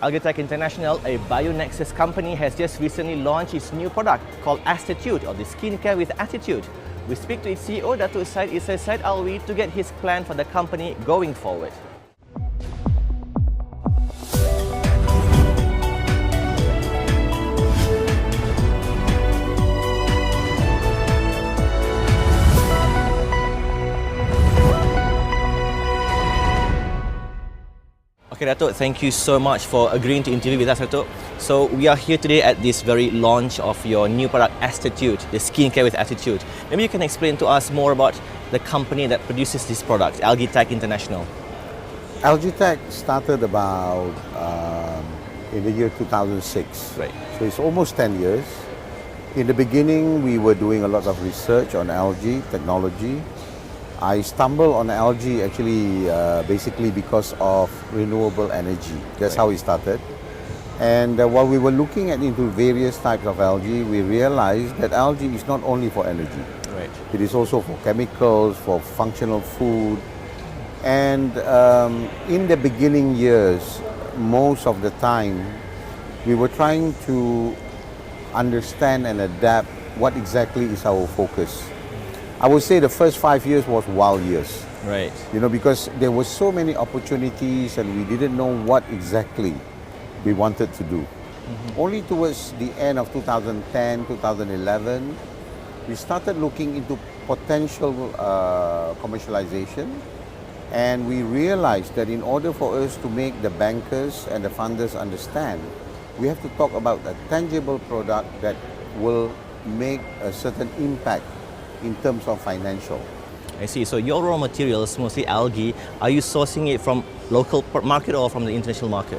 Algaetech International, a BioNexus company, has just recently launched its new product called Astatute, or the skincare with attitude. We speak to its CEO, Datuk Syed Isa Syed Alwi, to get his plan for the company going forward. Okay, Datuk, thank you so much for agreeing to interview with us, Datuk. So we are here today at this very launch of your new product, Astatute, the skincare with attitude. Maybe you can explain to us more about the company that produces this product, Algaetech International. Algaetech started about in the year 2006. Right. So it's almost 10 years. In the beginning, we were doing a lot of research on algae technology. I stumbled on algae actually basically because of renewable energy. That's how it started. And while we were looking into various types of algae, we realized that algae is not only for energy. Right. It is also for chemicals, for functional food. And in the beginning years, most of the time, we were trying to understand and adapt what exactly is our focus. I would say the first 5 years was wild years. Right. You know, because there were so many opportunities and we didn't know what exactly we wanted to do. Only towards the end of 2010, 2011, we started looking into potential commercialization, and we realized that in order for us to make the bankers and the funders understand, we have to talk about a tangible product that will make a certain impact in terms of financial. I see. So your raw materials, mostly algae, are you sourcing it from local market or from the international market?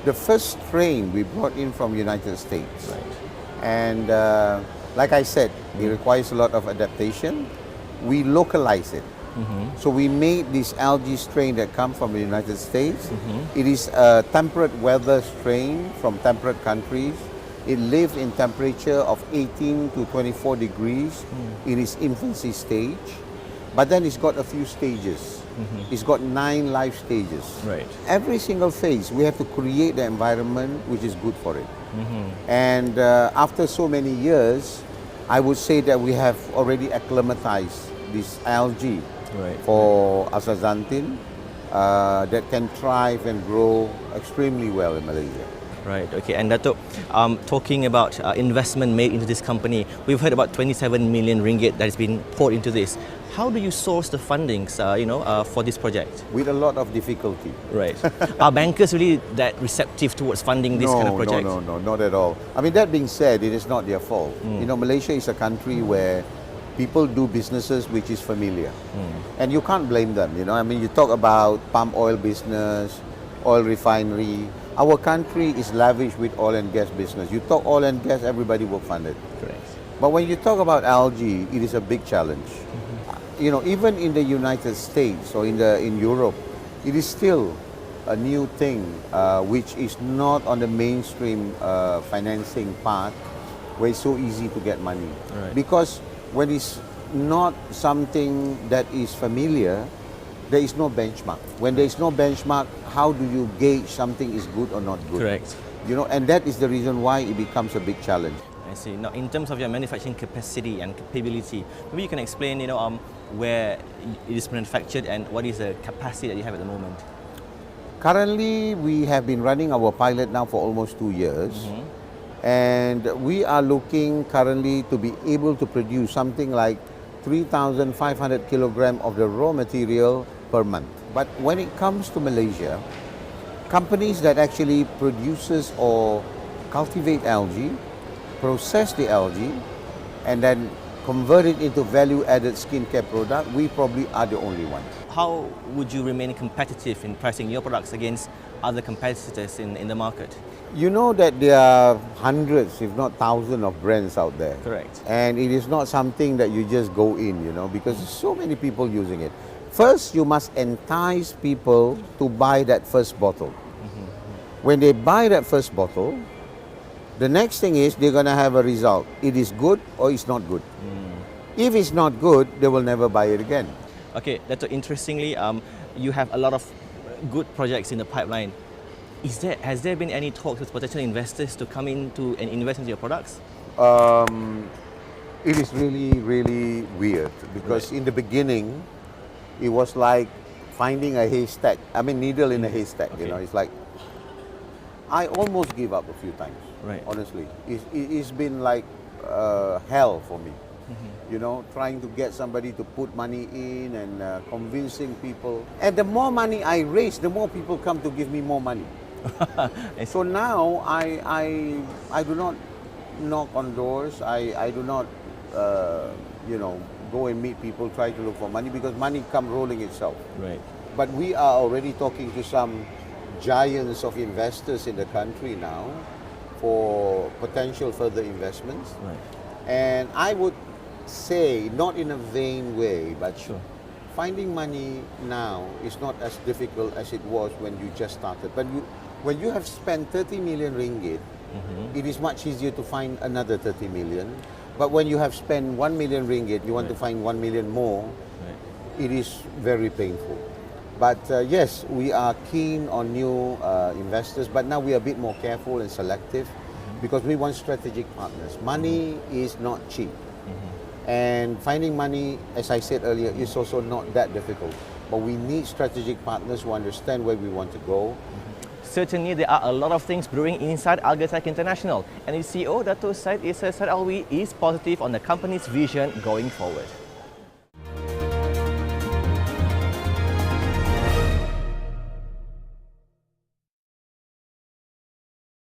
The first strain we brought in from United States. Right. And like I said, it requires a lot of adaptation. We localize it. So we made this algae strain that comes from the United States. It is a temperate weather strain from temperate countries. It lives in temperature of 18 to 24 degrees in its infancy stage. But then it's got a few stages. It's got 9 life stages. Right. Every single phase, we have to create the environment which is good for it. And after so many years, I would say that we have already acclimatized this algae for astaxanthin that can thrive and grow extremely well in Malaysia. Right, okay. And Datuk, talking about investment made into this company, we've heard about 27 million ringgit that has been poured into this. How do you source the fundings, for this project? With a lot of difficulty. Right. Are bankers really that receptive towards funding this kind of project? No, not at all. I mean, that being said, it is not their fault. You know, Malaysia is a country where people do businesses which is familiar. And you can't blame them, you know. I mean, you talk about palm oil business, oil refinery. Our country is lavish with oil and gas business. You talk oil and gas, everybody will fund it. Correct. But when you talk about algae, it is a big challenge. You know, even in the United States or in Europe, it is still a new thing which is not on the mainstream financing part where it's so easy to get money. Right. Because when it's not something that is familiar, there is no benchmark. When there is no benchmark, how do you gauge something is good or not good? Correct. You know, and that is the reason why it becomes a big challenge. I see. Now, in terms of your manufacturing capacity and capability, maybe you can explain, where it is manufactured and what is the capacity that you have at the moment. Currently, we have been running our pilot now for almost 2 years. And we are looking currently to be able to produce something like 3,500 kilograms of the raw material per month. But when it comes to Malaysia, companies that actually produces or cultivate algae, process the algae, and then convert it into value-added skincare product, we probably are the only one. How would you remain competitive in pricing your products against other competitors in the market? You know that there are hundreds, if not thousands of brands out there. Correct. And it is not something that you just go in, you know, because there's so many people using it. First, you must entice people to buy that first bottle. When they buy that first bottle, the next thing is they're going to have a result. It is good or it's not good. If it's not good, they will never buy it again. Okay, that's interestingly, you have a lot of good projects in the pipeline. Has there been any talks with potential investors to come into and invest into your products? It is really, really weird because Right. in the beginning, it was like finding a haystack. I mean, needle in a haystack. You know, Okay. it's like I almost give up a few times. Right. Honestly, it's been like hell for me. You know, trying to get somebody to put money in and convincing people. And the more money I raise, the more people come to give me more money. So now I do not knock on doors. I do not, you know, go and meet people, try to look for money because money come rolling itself. Right. But we are already talking to some giants of investors in the country now for potential further investments. Right. And I would say, not in a vain way, but Sure. finding money now is not as difficult as it was when you just started. But when you have spent 30 million ringgit, it is much easier to find another 30 million. But when you have spent 1 million ringgit, you want to find 1 million more, Right. it is very painful. But yes, we are keen on new investors, but now we are a bit more careful and selective because we want strategic partners. Money is not cheap. And finding money, as I said earlier, is also not that difficult. But we need strategic partners who understand where we want to go. Certainly, there are a lot of things brewing inside Algaetech International, and its CEO, Dato' Syed Isa Syed Alwi, is positive on the company's vision going forward.